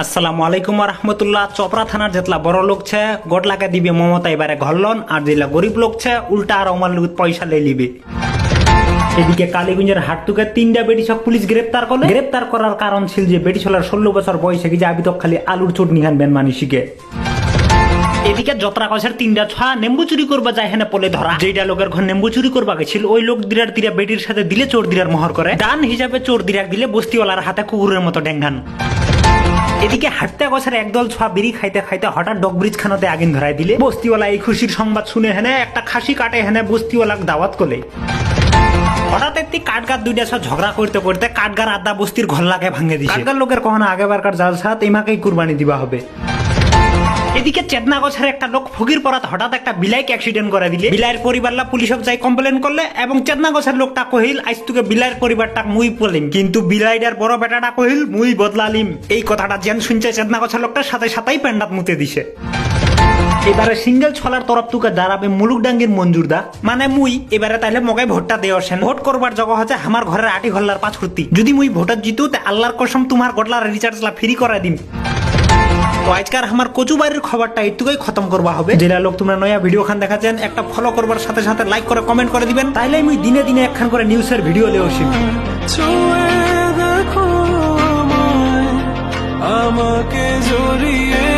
আসসালামু আলাইকুম রহমতুল্লাহ। চপরা থানার যেতলা বড় লোক ছে গোটলাকে দিবে মমতা এবারে ঘরলন, আর যেগুলা গরিব লোক ছে উল্টা আর আমার লোক পয়সা লে লিবে। এদিকে কালীগঞ্জের হাটতুকে 3টা বেটিছক পুলিশ গ্রেপ্তার করলে। গ্রেপ্তার করার কারণ ছিল যে বেটিছলার 16 বছর বয়সে কি যে আবি তো খালি আলুর চটনি খানবেন মানিসিকে। এদিকে যতরা কষের 3টা ছা নেম্বু চুরি করবা যায় হেনে পলে ধরা। যেটা লোকের ঘর নেম্বু চুরি করবা গেছিল ওই লোক দিরার দিরা বেটির সাথে দিলে চোর দিরার মোহর করে। ডান হিসাবে চোর দিরাক দিলে বস্তিওয়ালার হাতে কুকুরের মতো ডেঙ্গান। এদিকে হাঁটতে গছার একদল ছোয়া বিড়ি খাইতে খাইতে হঠাৎ ডগ ব্রিজ খানাতে আগুন ধরাই দিলে। বস্তিওয়ালা এই খুশির সংবাদ শুনে হেনে একটা খাসি কাটে হেনে বস্তিওয়ালাক দাওয়াত করলে। হঠাৎ একটি কাঠগার দুইটা সব ঝগড়া করতে করতে কাঠগার আদা বস্তির ঘর লাগে ভাঙে দিছে। কাঠগার লোকের কখনো আগেবারকার জাল সাথ এমাকেই কুরবানি দিবা হবে। এদিকে চেতনা গছের একটা লোক ফকির পরাত হঠাৎ একটা বিলাইকে অ্যাক্সিডেন্ট করে দিলে। বিলাইয়ের পরিবারলা পুলিশক যাই কমপ্লেন করলে এবং চেতনা গছের লোকটা কহিল আজ তোকে বিলাইয়ের পরিবারটা মুই পলিম, কিন্তু বিলাইটার বড় বেটাটা কহিল মুই বদলালিম। এই কথাটা যেন শুনছে চেতনা গছের লোকটার সাথে সাথেই প্যান্ডাত মুতে দিছে। এবারে সিঙ্গেল ছলার তরফ তুকে দাঁড়াবে মুলুকডাঙ্গির মঞ্জুরদা মানে মুই। এবারে তাহলে মগাই ভোটটা দেওয়াছেন। ভোট করবার জগহ হচ্ছে আমার ঘরের আটি ঘল্লার পাঁচকুর্তি। যদি মুই ভোটার জিতু তে আল্লাহর কসম তোমার গডলার রিচার্জলা ফ্রি করে দিম। তো আজকার আমার কচু বাড়ির খবরটা এইটুকুই খতম করবা হবে। যেটা লোক তোমরা নয়া ভিডিও খান দেখাচ্ছেন একটা ফলো করবার সাথে সাথে লাইক করে কমেন্ট করে দিবেন, তাইলে আমি দিনে দিনে একখান করে নিউজের ভিডিও লেও আমাকে জড়িয়ে